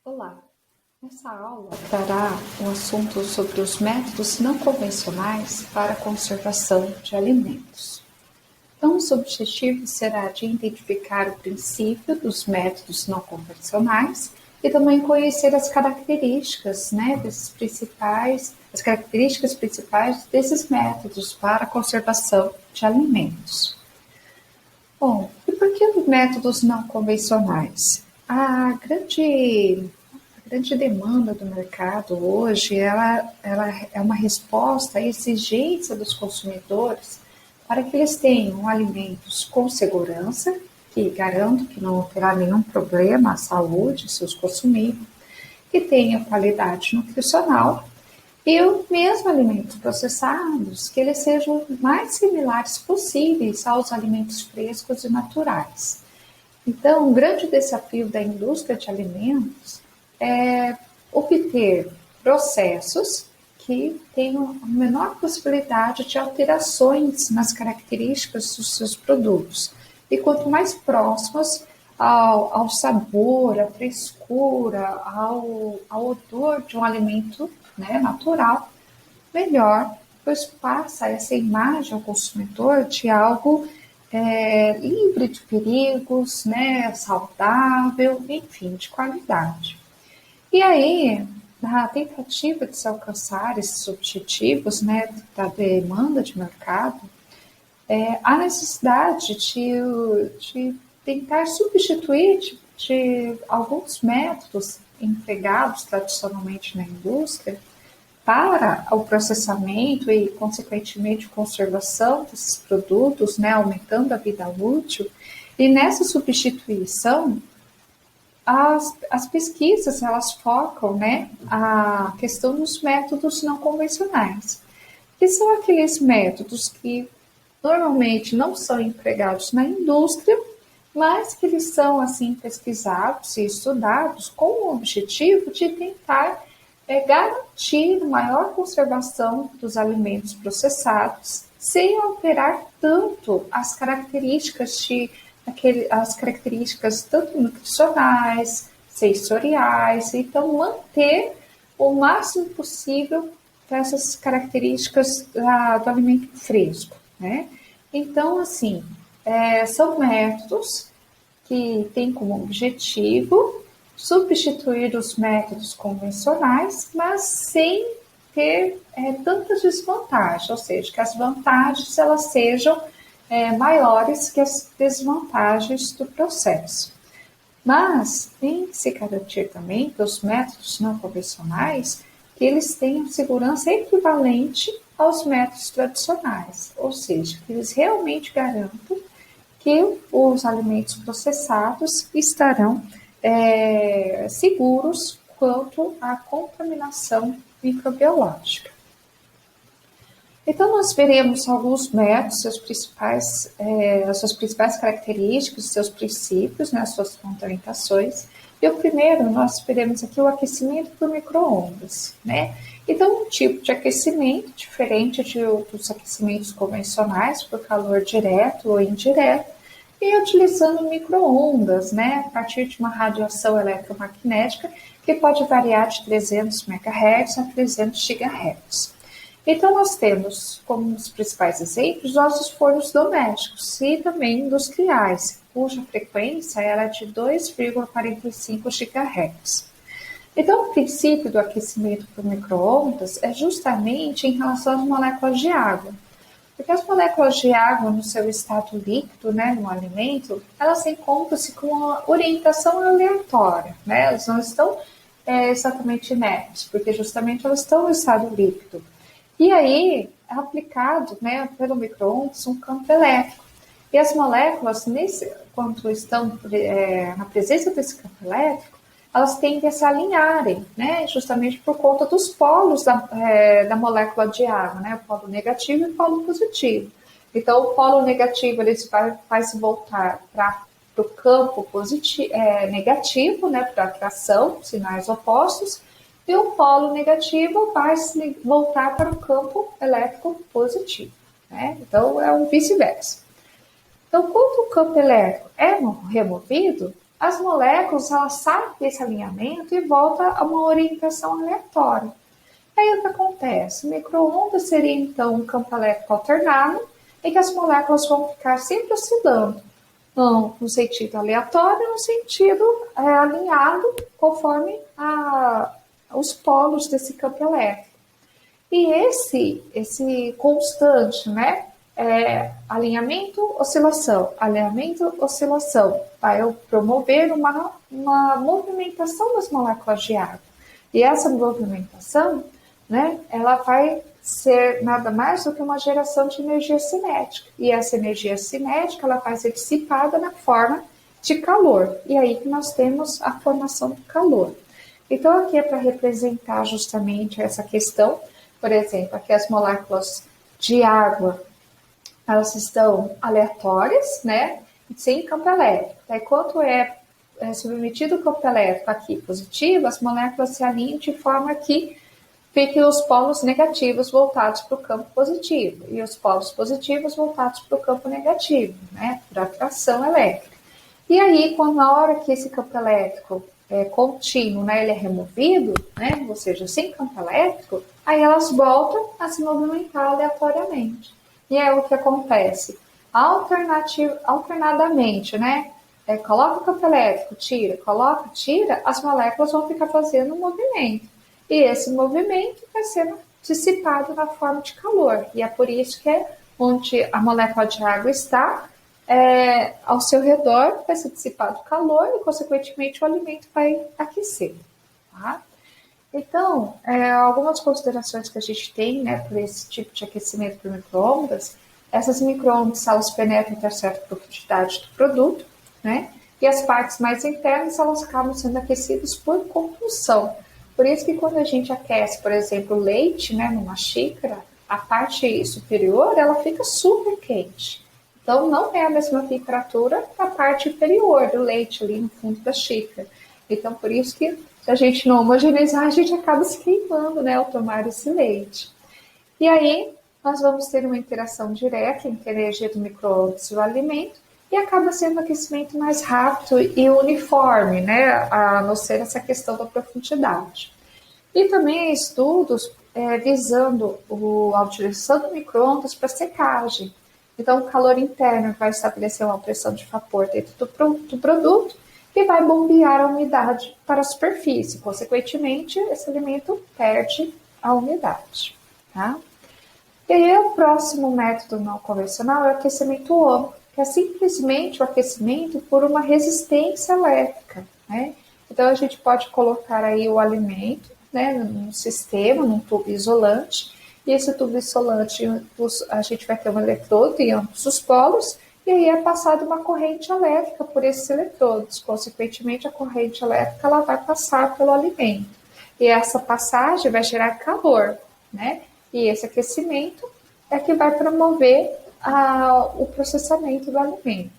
Olá, nessa aula trará um assunto sobre os métodos não convencionais para a conservação de alimentos. Então, os objetivos será de identificar o princípio dos métodos não convencionais e também conhecer as características, as características principais desses métodos para a conservação de alimentos. Bom, e por que os métodos não convencionais? A grande demanda do mercado hoje, ela é uma resposta à exigência dos consumidores para que eles tenham alimentos com segurança, que garantam que não terá nenhum problema à saúde se os consumirem, que tenha qualidade nutricional e os mesmo alimentos processados, que eles sejam mais similares possíveis aos alimentos frescos e naturais. Então, um grande desafio da indústria de alimentos é obter processos que tenham a menor possibilidade de alterações nas características dos seus produtos. E quanto mais próximos ao sabor, à frescura, ao odor de um alimento, natural, melhor, pois passa essa imagem ao consumidor de algo livre de perigos, saudável, enfim, de qualidade. E aí, na tentativa de se alcançar esses objetivos, da demanda de mercado, há necessidade de tentar substituir de alguns métodos empregados tradicionalmente na indústria para o processamento e, consequentemente, conservação desses produtos, aumentando a vida útil. E nessa substituição, as pesquisas elas focam, a questão dos métodos não convencionais, que são aqueles métodos que normalmente não são empregados na indústria, mas que eles são assim pesquisados e estudados com o objetivo de tentar garantir maior conservação dos alimentos processados, sem alterar tanto as características tanto nutricionais, sensoriais, então manter o máximo possível essas características do alimento fresco, Então, assim, são métodos que têm como objetivo substituir os métodos convencionais, mas sem ter tantas desvantagens, ou seja, que as vantagens elas sejam maiores que as desvantagens do processo. Mas tem que se garantir também que os métodos não convencionais que eles tenham segurança equivalente aos métodos tradicionais, ou seja, que eles realmente garantam que os alimentos processados estarão seguros quanto à contaminação microbiológica. Então, nós veremos alguns métodos, as suas principais características, seus princípios, as suas fundamentações. E o primeiro, nós veremos aqui o aquecimento por micro-ondas, Então, um tipo de aquecimento diferente de outros aquecimentos convencionais, por calor direto ou indireto, e utilizando micro-ondas, a partir de uma radiação eletromagnética que pode variar de 300 MHz a 300 GHz. Então, nós temos como os principais exemplos nossos fornos domésticos e também industriais, cuja frequência era de 2,45 GHz. Então, o princípio do aquecimento por micro-ondas é justamente em relação às moléculas de água. Porque as moléculas de água no seu estado líquido, no alimento, elas encontram-se com uma orientação aleatória, Elas não estão exatamente inertes, porque justamente elas estão no estado líquido. E aí é aplicado, pelo micro-ondas um campo elétrico. E as moléculas, quando estão na presença desse campo elétrico, elas tendem a se alinharem, justamente por conta dos polos da molécula de água, o polo negativo e o polo positivo. Então, o polo negativo ele vai se voltar para o campo negativo, para a atração, sinais opostos, e o polo negativo vai se voltar para o campo elétrico positivo. Então, é um vice-versa. Então, quando o campo elétrico é removido, as moléculas elas saem desse alinhamento e voltam a uma orientação aleatória. Aí o que acontece? O micro-ondas seria então um campo elétrico alternado, em que as moléculas vão ficar sempre oscilando, não no sentido aleatório, no sentido alinhado, conforme os polos desse campo elétrico. E esse constante, né, alinhamento, oscilação, vai promover uma movimentação das moléculas de água. E essa movimentação, né, ela vai ser nada mais do que uma geração de energia cinética. E essa energia cinética ela vai ser dissipada na forma de calor. E aí que nós temos a formação do calor. Então aqui é para representar justamente essa questão. Por exemplo, aqui as moléculas de água, elas estão aleatórias, né, sem campo elétrico. Daí quando é submetido o campo elétrico aqui positivo, as moléculas se alinham de forma que fiquem os polos negativos voltados para o campo positivo e os polos positivos voltados para o campo negativo, né, por atração elétrica. E aí, quando na hora que esse campo elétrico é contínuo, né, ele é removido, né, ou seja, sem campo elétrico, aí elas voltam a se movimentar aleatoriamente. E aí o que acontece? Alternadamente, né, coloca o campo elétrico, tira, coloca, tira, as moléculas vão ficar fazendo um movimento. E esse movimento vai sendo dissipado na forma de calor. E é por isso que onde a molécula de água está, ao seu redor vai ser dissipado o calor e, consequentemente, o alimento vai aquecer. Tá? Então, algumas considerações que a gente tem, né, por esse tipo de aquecimento por micro-ondas, essas micro-ondas elas penetram até certa profundidade do produto, né, e as partes mais internas elas acabam sendo aquecidas por compulsão. Por isso que quando a gente aquece, por exemplo, leite, né, numa xícara, a parte superior ela fica super quente. Então, não é a mesma temperatura da parte inferior do leite ali no fundo da xícara. Então, por isso que se a gente não homogeneizar, a gente acaba se queimando, né, ao tomar esse leite. E aí, nós vamos ter uma interação direta entre a energia do micro-ondas e o alimento, e acaba sendo um aquecimento mais rápido e uniforme, né, a não ser essa questão da profundidade. E também estudos visando a utilização do micro-ondas para secagem. Então, o calor interno vai estabelecer uma pressão de vapor dentro do produto e vai bombear a umidade para a superfície. Consequentemente, esse alimento perde a umidade. Tá? E aí, o próximo método não convencional é o aquecimento ônico, que é simplesmente o aquecimento por uma resistência elétrica. Né? Então, a gente pode colocar aí o alimento, né, num sistema, num tubo isolante, e esse tubo isolante, a gente vai ter um eletrodo em ambos os polos, e aí é passada uma corrente elétrica por esses eletrodos. Consequentemente, a corrente elétrica ela vai passar pelo alimento. E essa passagem vai gerar calor, né? E esse aquecimento é que vai promover o processamento do alimento.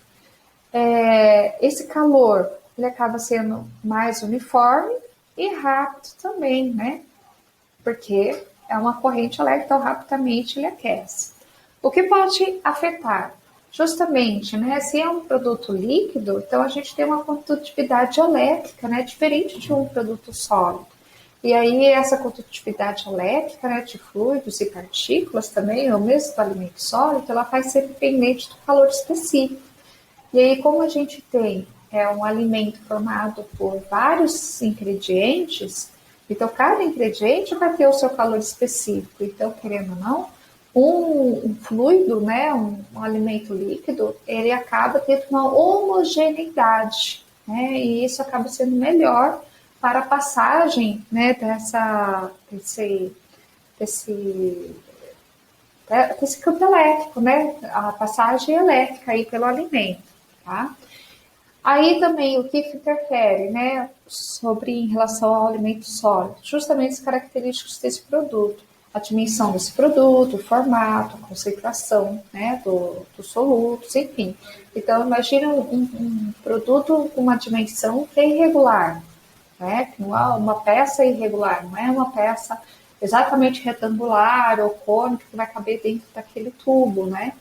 Esse calor ele acaba sendo mais uniforme e rápido também, né? Porque é uma corrente elétrica, então rapidamente ele aquece. O que pode afetar? Justamente, né? Se é um produto líquido, então a gente tem uma condutividade elétrica, né? Diferente de um produto sólido. E aí essa condutividade elétrica, né, de fluidos e partículas também, ou mesmo do alimento sólido, ela vai ser dependente do calor específico. E aí como a gente tem um alimento formado por vários ingredientes, então cada ingrediente vai ter o seu calor específico. Então, querendo ou não, um fluido, né, um alimento líquido, ele acaba tendo uma homogeneidade, né, e isso acaba sendo melhor para a passagem, né, desse campo elétrico, né, a passagem elétrica aí pelo alimento, tá? Aí também o que interfere, né, em relação ao alimento sólido, justamente as características desse produto, a dimensão desse produto, o formato, a concentração, né, dos solutos, enfim. Então, imagina um produto com uma dimensão que é irregular, né, que não é uma peça irregular, não é uma peça exatamente retangular ou cônica que vai caber dentro daquele tubo, né.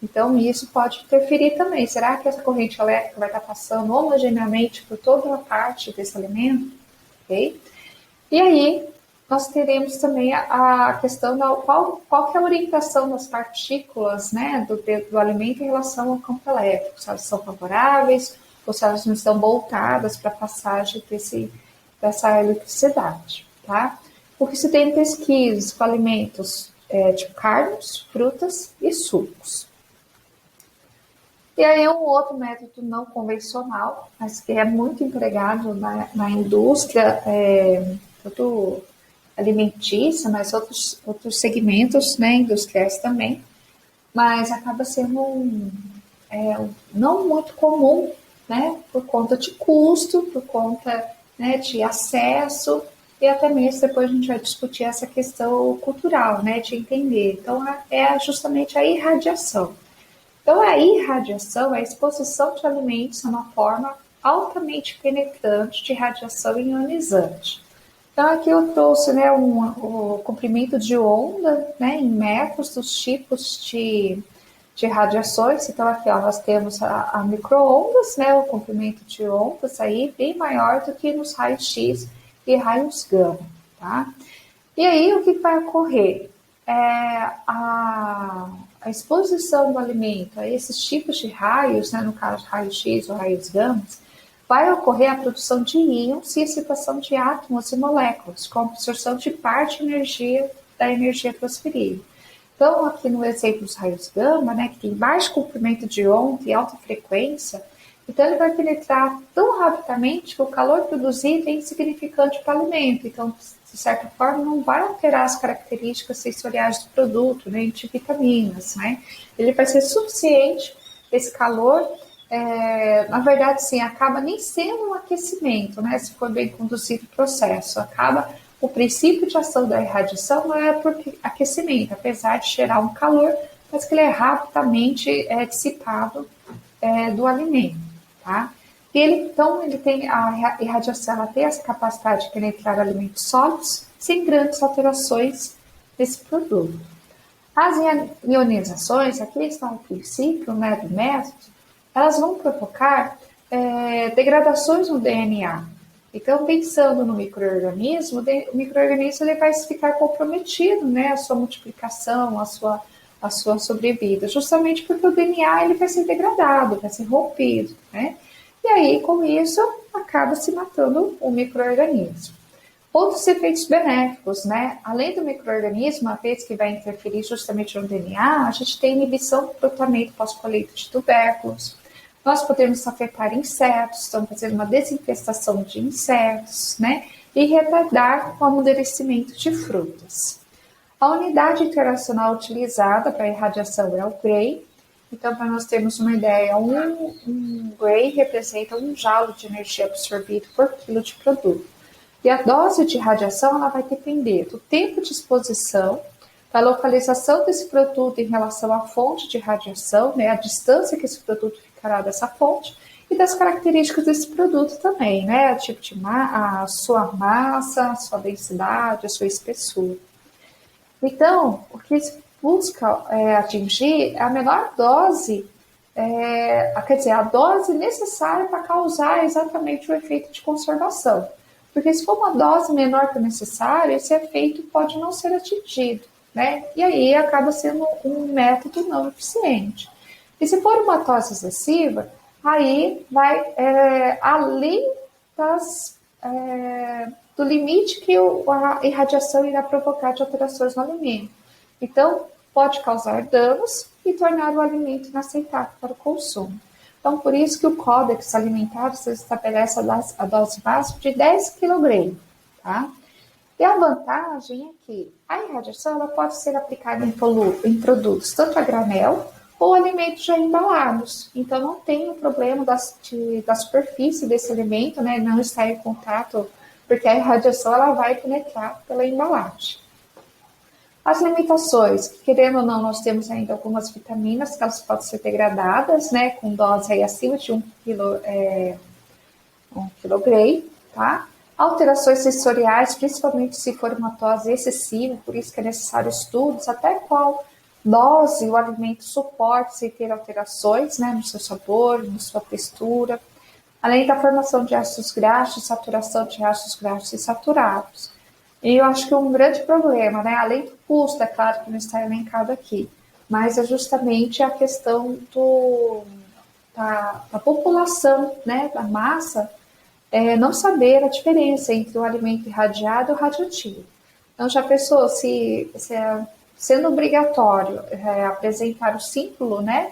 Então, isso pode interferir também. Será que essa corrente elétrica vai estar passando homogeneamente por toda a parte desse alimento? Okay? E aí, nós teremos também a questão da qual que é a orientação das partículas, né, do alimento em relação ao campo elétrico, se elas são favoráveis ou se elas não estão voltadas para a passagem dessa eletricidade, tá? Porque se tem pesquisas com alimentos tipo carnes, frutas e sucos. E aí um outro método não convencional, mas que é muito empregado na indústria, tanto alimentícia, mas outros segmentos, né, industriais também, mas acaba sendo não muito comum, né, por conta de custo, por conta, né, de acesso, e até mesmo depois a gente vai discutir essa questão cultural, né, de entender. Então, é justamente a irradiação. Então, a irradiação é a exposição de alimentos a uma forma altamente penetrante de radiação ionizante. Então, aqui eu trouxe, né, o comprimento de onda, né, em metros dos tipos de radiações. Então, aqui ó, nós temos a micro-ondas, né, o comprimento de ondas aí bem maior do que nos raios-x e raios gama, tá? E aí, o que vai ocorrer? A exposição do alimento a esses tipos de raios, né, no caso raios-x ou raios gama, vai ocorrer a produção de íons e excitação de átomos e moléculas, com a absorção de parte da energia transferida. Então, aqui no exemplo dos raios gama, né, que tem baixo comprimento de onda e alta frequência, então ele vai penetrar tão rapidamente que o calor produzido é insignificante para o alimento. Então, de certa forma, não vai alterar as características sensoriais do produto, nem de vitaminas, né? Ele vai ser suficiente, esse calor, na verdade, sim, acaba nem sendo um aquecimento, né? Se for bem conduzido o processo, acaba o princípio de ação da irradiação não é por aquecimento, apesar de gerar um calor, mas que ele é rapidamente dissipado do alimento, tá? E ele tem a irradiação, ela tem essa capacidade de penetrar alimentos sólidos sem grandes alterações desse produto. As ionizações, aqui está o princípio, né, do método, elas vão provocar degradações no DNA. Então, pensando no micro-organismo, o micro-organismo ele vai ficar comprometido, né, a sua multiplicação, a sua sobrevida, justamente porque o DNA ele vai ser degradado, vai ser rompido, né? E aí, com isso, acaba se matando o micro-organismo. Outros efeitos benéficos, né? Além do micro-organismo, uma vez que vai interferir justamente no DNA, a gente tem inibição do brotamento pós-colheita de tubérculos. Nós podemos afetar insetos, estamos fazendo uma desinfestação de insetos, né? E retardar o amadurecimento de frutas. A unidade internacional utilizada para irradiação é o Gray. Então, para nós termos uma ideia, um Gray representa 1 joule de energia absorvido por quilo de produto. E a dose de radiação ela vai depender do tempo de exposição, da localização desse produto em relação à fonte de radiação, né, a distância que esse produto ficará dessa fonte, e das características desse produto também, né, o tipo de a sua massa, a sua densidade, a sua espessura. Então, o que se busca atingir é a menor dose, quer dizer, a dose necessária para causar exatamente o efeito de conservação. Porque se for uma dose menor que o necessário, esse efeito pode não ser atingido, né? E aí acaba sendo um método não eficiente. E se for uma dose excessiva, aí vai além do limite que a irradiação irá provocar de alterações no alimento. Então, pode causar danos e tornar o alimento inaceitável para o consumo. Então, por isso que o Códex Alimentar estabelece a dose máxima de 10 kg, tá? E a vantagem é que a irradiação ela pode ser aplicada em produtos tanto a granel ou alimentos já embalados. Então, não tem o problema da superfície desse alimento, né, não estar em contato, porque a irradiação ela vai penetrar pela embalagem. As limitações, querendo ou não, nós temos ainda algumas vitaminas que elas podem ser degradadas, né, com dose aí acima de 1 kg, tá? Alterações sensoriais, principalmente se for uma dose excessiva, por isso que é necessário estudos, até qual dose o alimento suporte sem ter alterações, né, no seu sabor, na sua textura, além da formação de ácidos graxos, saturação de ácidos graxos insaturados. E eu acho que um grande problema, né, além do custo, é claro que não está elencado aqui, mas é justamente a questão da população, né, da massa, não saber a diferença entre o alimento irradiado e o radioativo. Então, já pensou sendo obrigatório apresentar o símbolo, né,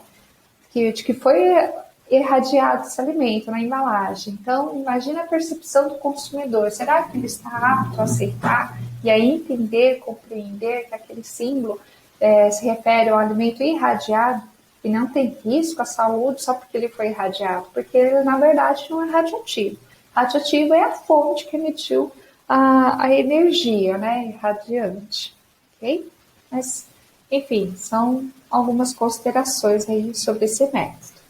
de que foi irradiado esse alimento na embalagem? Então, imagina a percepção do consumidor. Será que ele está apto a aceitar e a entender, compreender que aquele símbolo se refere ao alimento irradiado e não tem risco à saúde só porque ele foi irradiado? Porque ele, na verdade, não é radioativo. Radioativo é a fonte que emitiu a energia, né, irradiante, ok? Mas, enfim, são algumas considerações aí sobre esse método.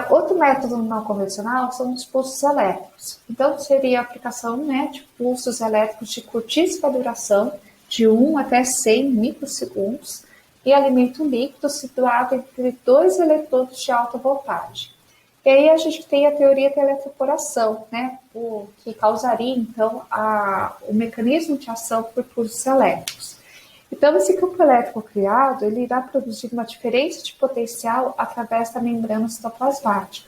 Outro método não convencional são os pulsos elétricos. Então, seria a aplicação, né, de pulsos elétricos de curtíssima duração, de 1 até 100 microsegundos, e alimento líquido situado entre dois eletrodos de alta voltagem. E aí a gente tem a teoria da eletroporação, né, que causaria, então, o mecanismo de ação por pulsos elétricos. Então, esse campo elétrico criado, ele irá produzir uma diferença de potencial através da membrana citoplasmática.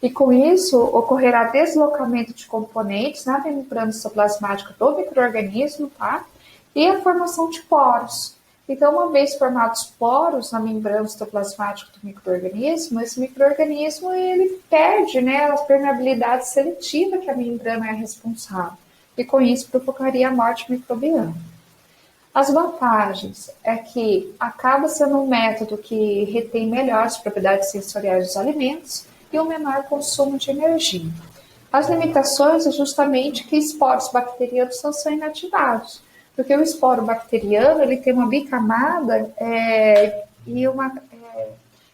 E com isso, ocorrerá deslocamento de componentes na membrana citoplasmática do micro-organismo, tá? E a formação de poros. Então, uma vez formados poros na membrana citoplasmática do micro-organismo, esse micro-organismo ele perde, né, a permeabilidade seletiva que a membrana é responsável. E com isso provocaria a morte microbiana. As vantagens é que acaba sendo um método que retém melhor as propriedades sensoriais dos alimentos e um menor consumo de energia. As limitações é justamente que esporos bacterianos são inativados, porque o esporo bacteriano ele tem uma bicamada e uma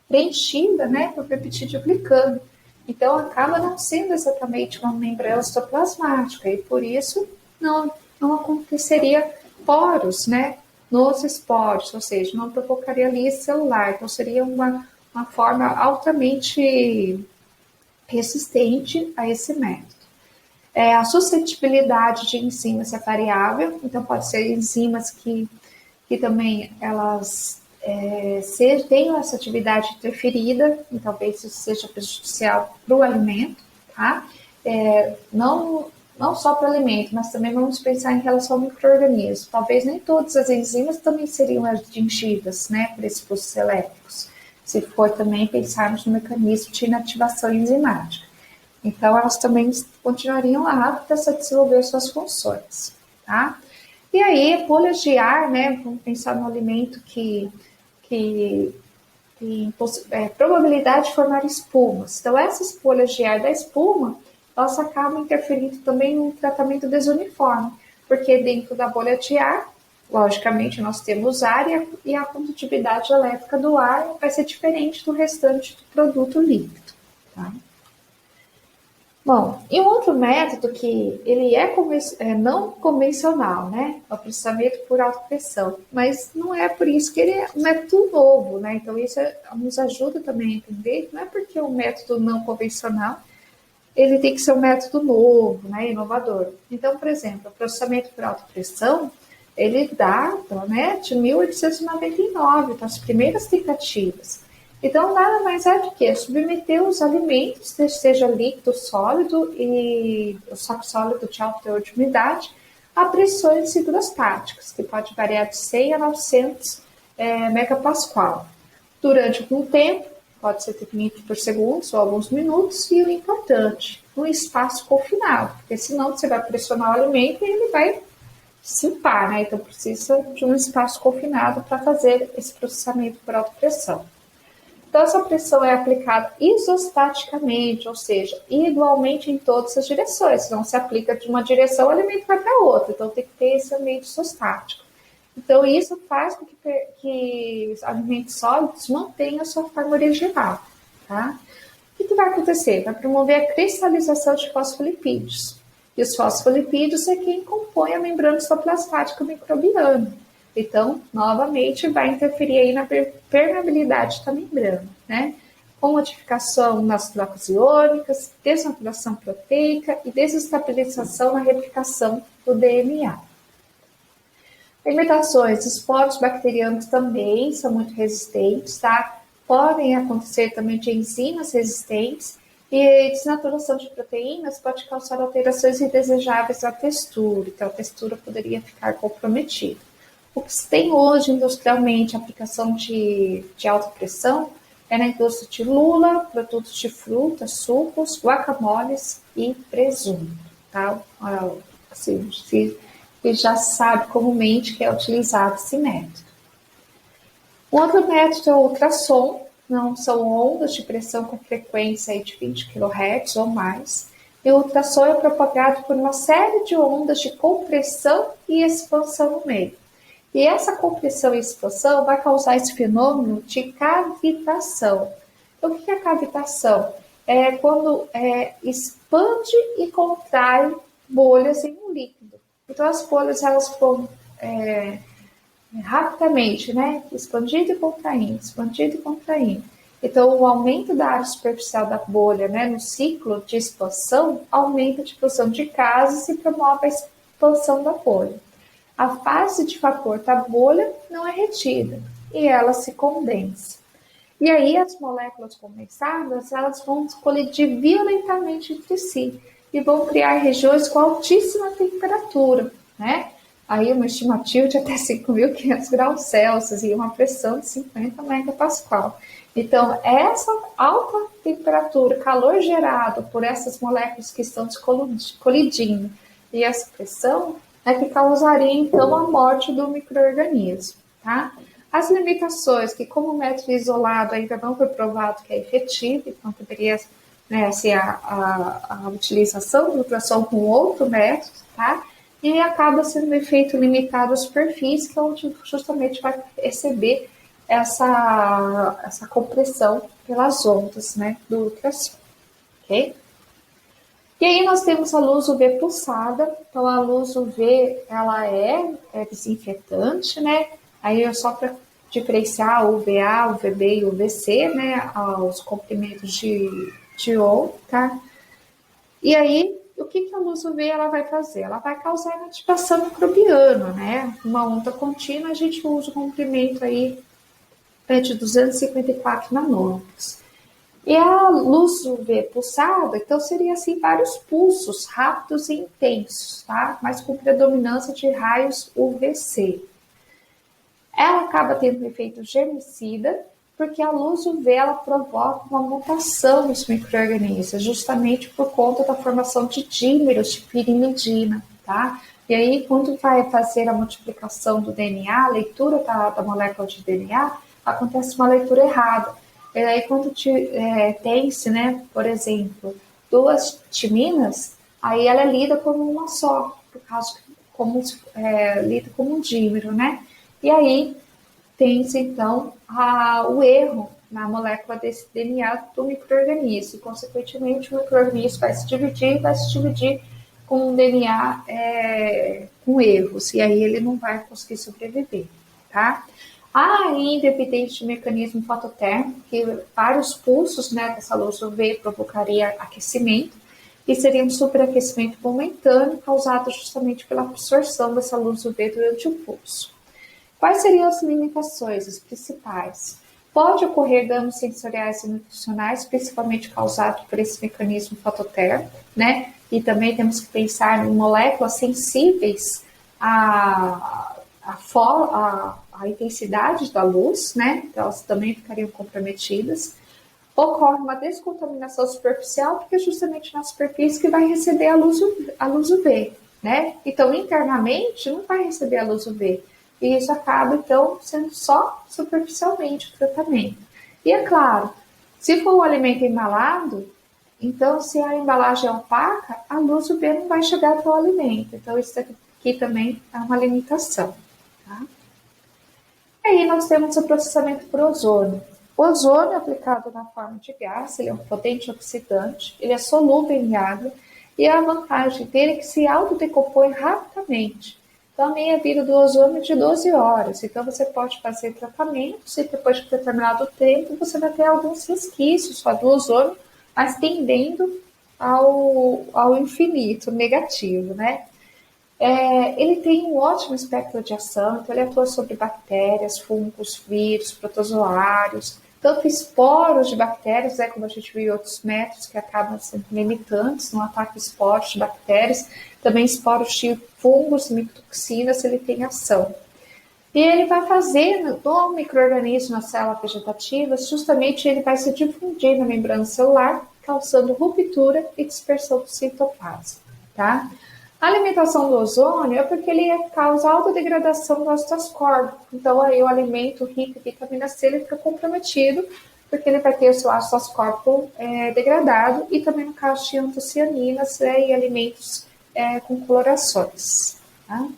preenchida, né, por peptídeo glicano. Então acaba não sendo exatamente uma membrana citoplasmática e por isso não aconteceria poros, né, nos esporos, ou seja, não provocaria lise celular, então seria uma forma altamente resistente a esse método. A suscetibilidade de enzimas é variável, então pode ser enzimas que também elas tenham essa atividade interferida, e talvez isso seja prejudicial para o alimento, tá? Não só para o alimento, mas também vamos pensar em relação ao micro-organismo. Talvez nem todas as enzimas também seriam atingidas, né, por esses pulsos elétricos, se for também pensarmos no mecanismo de inativação enzimática. Então, elas também continuariam aptas a desenvolver suas funções, tá? E aí, bolhas de ar, né, vamos pensar no alimento que tem probabilidade de formar espumas. Então, essas bolhas de ar da espuma, elas acabam interferindo também no tratamento desuniforme, porque dentro da bolha de ar, logicamente, nós temos ar e a condutividade elétrica do ar vai ser diferente do restante do produto líquido, tá? Bom, e um outro método que ele não convencional, né? O processamento por alta pressão, mas não é por isso que ele é um método novo, né? Então isso nos ajuda também a entender que não é porque é um método não convencional ele tem que ser um método novo, né, inovador. Então, por exemplo, o processamento por alta pressão, ele data, né, de 1899, então as primeiras tentativas. Então, nada mais é do que submeter os alimentos, seja líquido, sólido e o sólido de alto teor de umidade, a pressões hidrostáticas, que pode variar de 100 a 900 megapascal. Durante algum tempo, pode ser minutos por segundo ou alguns minutos, e o importante, um espaço confinado, porque senão você vai pressionar o alimento e ele vai dissipar, né? Então precisa de um espaço confinado para fazer esse processamento por alta pressão. Então essa pressão é aplicada isostaticamente, ou seja, igualmente em todas as direções. Se não se aplica de uma direção, o alimento vai para outra, então tem que ter esse ambiente isostático. Então, isso faz com que os alimentos sólidos mantenham a sua forma original, tá? O que vai acontecer? Vai promover a cristalização de fosfolipídios. E os fosfolipídios é quem compõe a membrana citoplasmática microbiana. Então, novamente, vai interferir aí na permeabilidade da membrana, né? Com modificação nas trocas iônicas, desnaturação proteica e desestabilização na replicação do DNA. Limitações, os poros bacterianos também são muito resistentes, tá? Podem acontecer também de enzimas resistentes e desnaturação de proteínas pode causar alterações indesejáveis à textura, então a textura poderia ficar comprometida. O que se tem hoje industrialmente, a aplicação de alta pressão, é na indústria de lula, produtos de frutas, sucos, guacamoles e presunto, tá? Assim, e já sabe comumente que é utilizado esse método. O outro método é o ultrassom, não são ondas de pressão com frequência de 20 kHz ou mais, e o ultrassom é propagado por uma série de ondas de compressão e expansão no meio. E essa compressão e expansão vai causar esse fenômeno de cavitação. Então, o que é cavitação? É quando expande e contrai bolhas em um líquido. Então, as bolhas elas vão rapidamente, né? Expandindo e contraindo, expandindo e contraindo. Então, o aumento da área superficial da bolha, né, no ciclo de expansão, aumenta a difusão de gases e promove a expansão da bolha. A fase de vapor da bolha não é retida e ela se condensa. E aí as moléculas condensadas, elas vão colidir violentamente entre si e vão criar regiões com altíssima temperatura, né? Aí uma estimativa de até 5.500 graus Celsius e uma pressão de 50 megapascal. Então, essa alta temperatura, calor gerado por essas moléculas que estão se colidindo e essa pressão é que causaria, então, a morte do micro-organismo, tá? As limitações, que como método isolado ainda não foi provado que é efetivo, então poderia ser a utilização do ultrassom com outro método, tá? E acaba sendo um efeito limitado à superfície, que é onde justamente vai receber essa compressão pelas ondas, né, do ultrassom, ok? E aí nós temos a luz UV pulsada. Então a luz UV ela é desinfetante, né? Aí é só para diferenciar o UVA, o UVB e o UVC, né? Os comprimentos de ON, tá? E aí o que a luz UV ela vai fazer? Ela vai causar inativação microbiana, né? Uma onda contínua a gente usa um comprimento aí de 254 nanômetros. E a luz UV pulsada, então seria assim vários pulsos rápidos e intensos, tá? Mas com predominância de raios UVC. Ela acaba tendo um efeito germicida, porque a luz UV ela provoca uma mutação nos micro-organismos, justamente por conta da formação de dímeros de pirimidina, tá? E aí, quando vai fazer a multiplicação do DNA, a leitura da molécula de DNA, acontece uma leitura errada. E aí, quando tem-se, né, por exemplo, duas timinas, aí ela é lida como uma só, por causa lida como um dímero, né? E aí tem-se, então, o erro na molécula desse DNA do micro-organismo. Consequentemente, o micro-organismo vai se dividir com um DNA com erros, e aí ele não vai conseguir sobreviver, tá? Há ainda evidente mecanismo fototérmico, que vários pulsos, né, dessa luz UV provocaria aquecimento, e seria um superaquecimento momentâneo causado justamente pela absorção dessa luz UV durante o pulso. Quais seriam as limitações, as principais? Pode ocorrer danos sensoriais e nutricionais, principalmente causados por esse mecanismo fototérmico, né? E também temos que pensar em moléculas sensíveis à intensidade da luz, né? Então, elas também ficariam comprometidas. Ocorre uma descontaminação superficial, porque é justamente na superfície que vai receber a luz UV, né? Então, internamente, não vai receber a luz UV. E isso acaba, então, sendo só superficialmente o tratamento. E é claro, se for um alimento embalado, então, se a embalagem é opaca, a luz UV não vai chegar até o alimento. Então, isso aqui também é uma limitação, tá? E aí nós temos o processamento por ozônio. O ozônio é aplicado na forma de gás, ele é um potente oxidante, ele é solúvel em água, e a vantagem dele é que se autodecompõe rapidamente. Então, a meia-vida do ozônio é de 12 horas. Então, você pode fazer tratamentos e depois de determinado tempo, você vai ter alguns resquícios só do ozônio, mas tendendo ao infinito, negativo, né? Ele tem um ótimo espectro de ação, então ele atua sobre bactérias, fungos, vírus, protozoários, tanto esporos de bactérias, né, como a gente viu em outros métodos que acabam sendo limitantes no ataque a esporos de bactérias, também esporos de fungos, micotoxinas, ele tem ação. E ele vai fazer no micro-organismo, na célula vegetativa, justamente ele vai se difundir na membrana celular, causando ruptura e dispersão do citoplasma, tá? A alimentação do ozônio é porque ele causa autodegradação do ácido ascórbico. Então, aí o alimento rico em vitamina C ele fica comprometido, porque ele vai ter o seu ácido ascórbico degradado e também no caso de antocianinas e alimentos com colorações. Tá?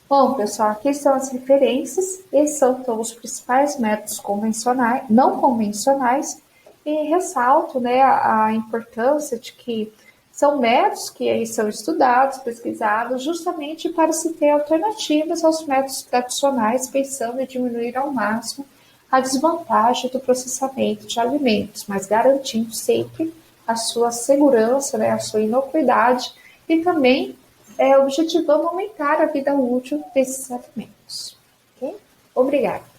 Bom, pessoal, aqui são as referências. Esses são então, os principais métodos convencionais, não convencionais, e ressalto, né, a importância de que são métodos que aí são estudados, pesquisados, justamente para se ter alternativas aos métodos tradicionais, pensando em diminuir ao máximo a desvantagem do processamento de alimentos, mas garantindo sempre a sua segurança, né, a sua inocuidade e também objetivando aumentar a vida útil desses alimentos. Okay? Obrigada.